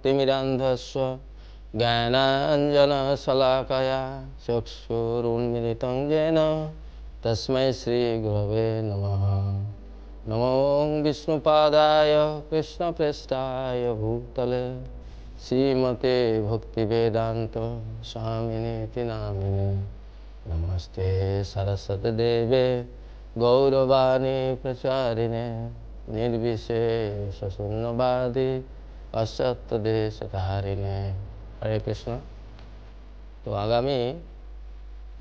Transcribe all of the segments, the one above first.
तिमिरान्धस्य ज्ञानाञ्जनशलाकया चक्षुरुन्मिलितं येन तस्मै श्रीगुरवे नमः। नमो विष्णुपादाय कृष्णप्रेष्ठाय भूतले श्रीमते भक्तिवेदान्त स्वामिनेति नामिने। नमस्ते सरस्वती देवे गौरवाणी प्रचारिणे निर्विशेष शून्यवादी पाश्चात्य देशधारिणे। हरे कृष्ण। तो आगामी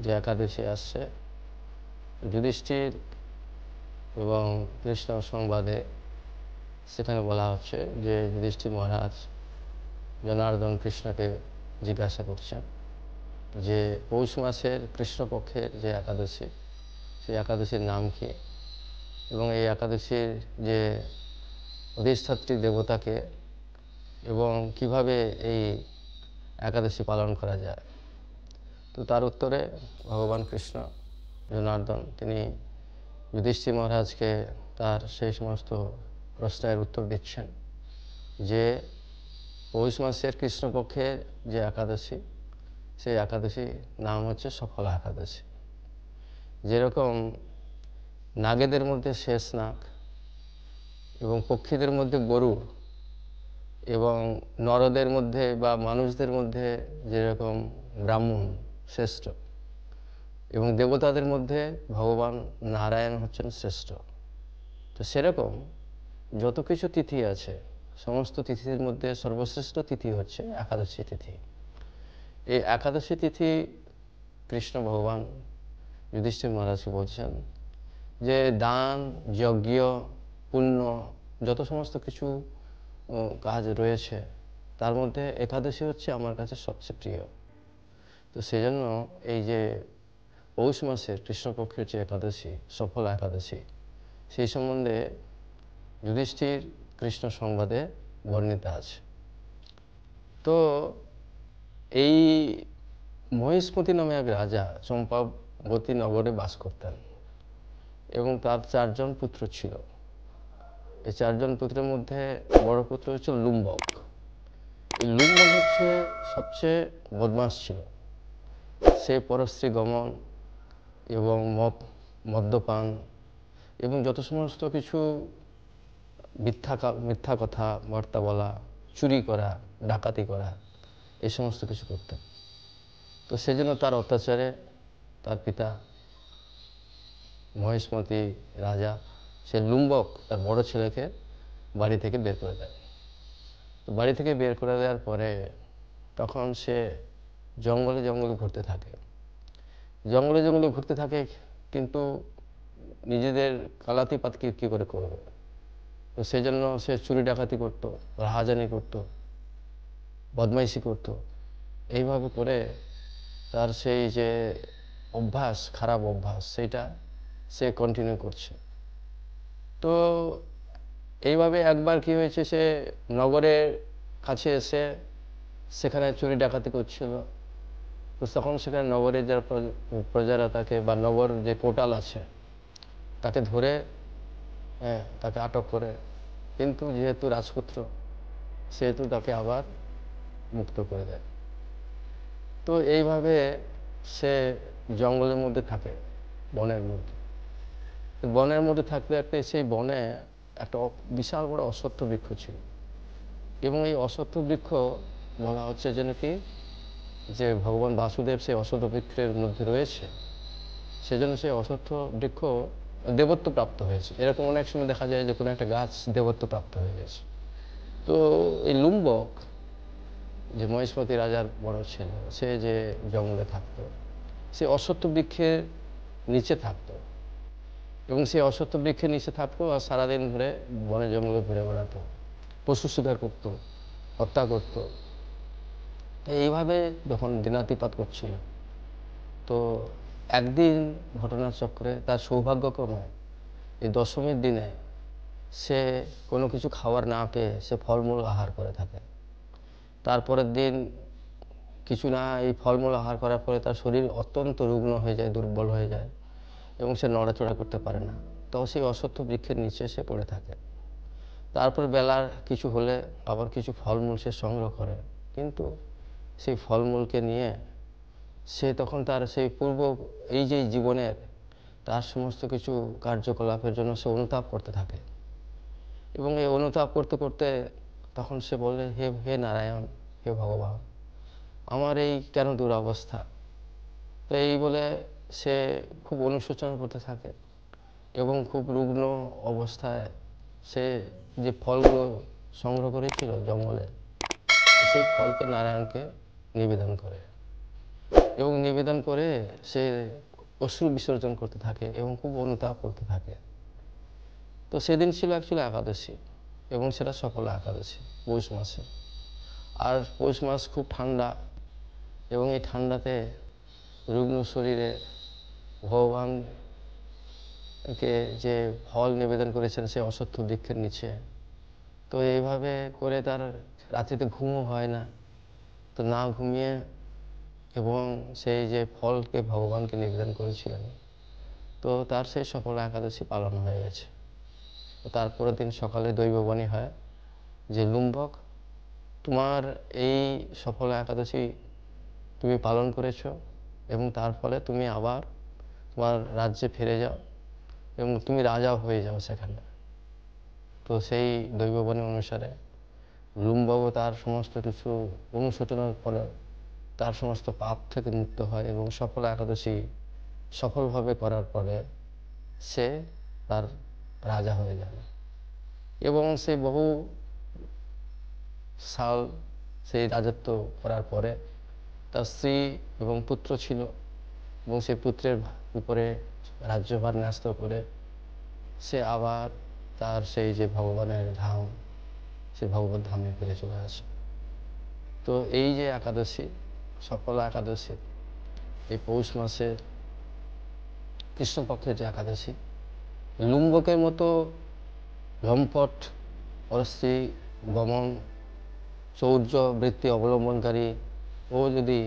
যে একাদশী আসছে যুধিষ্ঠির এবং কৃষ্ণ সংবাদে সেখানে বলা হচ্ছে যে যুধিষ্ঠির মহারাজ জনার্দন কৃষ্ণকে জিজ্ঞাসা করছেন যে পৌষ মাসের কৃষ্ণপক্ষের যে একাদশী সেই একাদশীর নাম কি এবং এই একাদশীর যে অধিষ্ঠাত্রী দেবতাকে এবং কিভাবে এই একাদশী পালন করা যায়। তো তার উত্তরে ভগবান কৃষ্ণ জনার্দন তিনি যুধিষ্ঠির মহারাজকে তার সেই সমস্ত প্রশ্নের উত্তর দিচ্ছেন যে পৌষ মাসের কৃষ্ণপক্ষের যে একাদশী সেই একাদশী নাম হচ্ছে সফলা একাদশী। যেরকম নাগেদের মধ্যে শেষ নাগ এবং পক্ষীদের মধ্যে গরুড় এবং নরদের মধ্যে বা মানুষদের মধ্যে যেরকম ব্রাহ্মণ শ্রেষ্ঠ এবং দেবতাদের মধ্যে ভগবান নারায়ণ হচ্ছেন শ্রেষ্ঠ। তো সেরকম যত কিছু তিথি আছে সমস্ত তিথির মধ্যে সর্বশ্রেষ্ঠ তিথি হচ্ছে একাদশী তিথি। এই একাদশী তিথি কৃষ্ণ ভগবান যুধিষ্ঠির মহারাজকে বলছেন যে দান যজ্ঞ পুণ্য যত সমস্ত কিছু কাজ রয়েছে তার মধ্যে একাদশী হচ্ছে আমার কাছে সবচেয়ে প্রিয়। তো সেজন্য এই যে পৌষ মাসের কৃষ্ণপক্ষের যে একাদশী সফলা একাদশী সেই সম্বন্ধে যুধিষ্ঠির কৃষ্ণ সংবাদে বর্ণিত আছে। তো এই মহিষ্মতি নামে এক রাজা চম্পাবতী নগরে বাস করতেন এবং তার 4 জন পুত্র ছিল। এই 4 জন পুত্রের মধ্যে বড় পুত্র হচ্ছে লুম্বক। এই লুম্বক হচ্ছে সবচেয়ে বদমাস ছিল। সে পরস্ত্রী গমন এবং মদ্যপান এবং যত সমস্ত কিছু মিথ্যা কথা বার্তা বলা চুরি করা ডাকাতি করা এই সমস্ত কিছু করতেন। তো সেজন্য তার অত্যাচারে তার পিতা মহিষ্মতি রাজা সে লুম্বক তার বড় ছেলেকে বাড়ি থেকে বের করে দেয়। তো বাড়ি থেকে বের করে দেওয়ার পরে তখন সে জঙ্গলে জঙ্গলে ঘুরতে থাকে কিন্তু নিজেদের কালাতিপাত কী করে করবে। তো সেজন্য সে চুরি ডাকাতি করতো রাহাজানি করতো বদমাইশি করতো। এইভাবে করে তার সেই যে অভ্যাস খারাপ অভ্যাস সেইটা সে কন্টিনিউ করছে। তো এইভাবে একবার কি হয়েছে সে নগরের কাছে এসে সেখানে চুরি ডাকাতি করছিল। তো তখন সেখানে নগরের যারা প্রজারা তাকে বা নগর যে কোটাল আছে তাকে ধরে তাকে আটক করে, কিন্তু যেহেতু রাজপুত্র সেহেতু তাকে আবার মুক্ত করে দেয়। তো এইভাবে সে জঙ্গলের মধ্যে থাকে বনের মধ্যে থাকতে থাকতে সেই বনে একটা বিশাল বড় অশ্বত্থ বৃক্ষ ছিল এবং এই অশ্বত্থ বৃক্ষ বলা হচ্ছে যেন কি যে ভগবান বাসুদেব সেই অশ্বত্থ বৃক্ষের মধ্যে রয়েছে, সেজন্য সেই অশ্বত্থ বৃক্ষ দেবত্ব প্রাপ্ত হয়েছে। এরকম অনেক সময় দেখা যায় যে কোনো একটা গাছ দেবত্ব প্রাপ্ত হয়ে গেছে। তো এই লুম্বক যে মহিষ্মতি রাজার বড় ছেলে সে যে জঙ্গলে থাকতো সে অশ্বত্থ বৃক্ষের নিচে থাকতো এবং সেই অশ্বত্থ বৃক্ষের নিচে থাকতো আর সারাদিন ধরে বনে জঙ্গলে ঘুরে বেড়াতো, পশু শিকার করতো, হত্যা করতো। এইভাবে যখন দিনাতিপাত করছিল তো একদিন ঘটনার চক্রে তার সৌভাগ্যক্রমে এই দশমীর দিনে সে কোনো কিছু খাবার না পেয়ে সে ফলমূল আহার করে থাকে। তারপরের দিন কিছু না এই ফলমূল আহার করার পরে তার শরীর অত্যন্ত রুগ্ন হয়ে যায়, দুর্বল হয়ে যায় এবং সে নড়াচড়া করতে পারে না। তো সেই অশ্বত্থ বৃক্ষের নিচে সে পড়ে থাকে। তারপর বেলার কিছু হলে আবার কিছু ফলমূল সে সংগ্রহ করে, কিন্তু সেই ফলমূলকে নিয়ে সে তখন তার সেই পূর্ব এই যে জীবনের তার সমস্ত কিছু কার্যকলাপের জন্য সে অনুতাপ করতে থাকে। এবং এই অনুতাপ করতে করতে তখন সে বলে, হে হে নারায়ণ, হে ভগবান, আমার এই কেন দুরবস্থা। তো এই বলে সে খুব অনুশোচনা করতে থাকে এবং খুব রুগ্ন অবস্থায় সে যে ফলগুলো সংগ্রহ করেছিল জঙ্গলে, সেই ফলকে নারায়ণকে নিবেদন করে এবং নিবেদন করে সে অশ্রু বিসর্জন করতে থাকে এবং খুব অনুতাপ করতে থাকে। তো সেদিন ছিল অ্যাকচুয়ালি একাদশী এবং সেটা সফলা একাদশী, পৌষ মাসে। আর পৌষ মাস খুব ঠান্ডা এবং এই ঠান্ডাতে রুগ্ন শরীরে ভগবানকে যে ফল নিবেদন করেছেন সে অশ্বত্থ বৃক্ষের নিচে, তো এইভাবে করে তার রাত্রিতে ঘুমও হয় না। তো না ঘুমিয়ে এবং সেই যে ফলকে ভগবানকে নিবেদন করেছিলেন, তো তার সেই সফলা একাদশী পালন হয়ে গেছে। তো তারপরের দিন সকালে দৈববাণী হয় যে লুম্বক, তোমার এই সফলা একাদশী তুমি পালন করেছো এবং তার ফলে তুমি আবার তোমার রাজ্যে ফিরে যাও এবং তুমি রাজাও হয়ে যাও সেখানে। তো সেই দৈববাণী অনুসারে লুম্বক তার সমস্ত কিছু অনুশোচনার ফলে তার সমস্ত পাপ থেকে মুক্ত হয় এবং সফলা একাদশী সফলভাবে করার পরে সে তার রাজা হয়ে যায়। এবং সে বহু সাল সেই রাজত্ব করার পরে তার স্ত্রী এবং পুত্র ছিল এবং সেই পুত্রের উপরে রাজ্যভার ন্যস্ত করে সে আবার তার সেই যে ভগবানের ধাম, সে ভগবত ধামে ফিরে চলে আসে। তো এই যে একাদশী, সফলা একাদশী, এই পৌষ মাসে কৃষ্ণপক্ষের যে একাদশী, লুম্বকের মতো লম্পট পরশ্রী গমন শৌর্য বৃত্তি অবলম্বনকারী ও যদি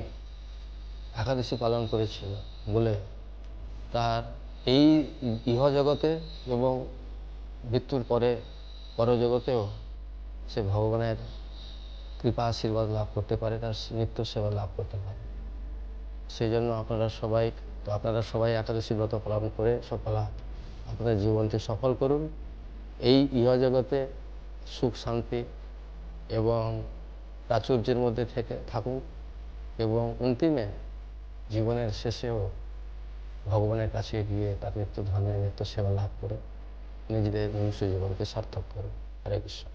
একাদশী পালন করেছিল বলে তার এই ইহজগতে এবং মৃত্যুর পরে পরজগতেও সে ভগবানের কৃপা আশীর্বাদ লাভ করতে পারে, তার নিত্য সেবা লাভ করতে পারে। সেই জন্য আপনারা সবাই একাদশী ব্রত পালন করে আপনাদের জীবনকে সফল করুন। এই ইহজগতে সুখ শান্তি এবং প্রাচুর্যের মধ্যে থেকে থাকুন এবং অন্তিমে জীবনের শেষেও ভগবানের কাছে গিয়ে তার নিত্য ধামের নিত্য সেবা লাভ করে নিজেদের মনুষ্য জীবনকে সার্থক করুন। হরে কৃষ্ণ।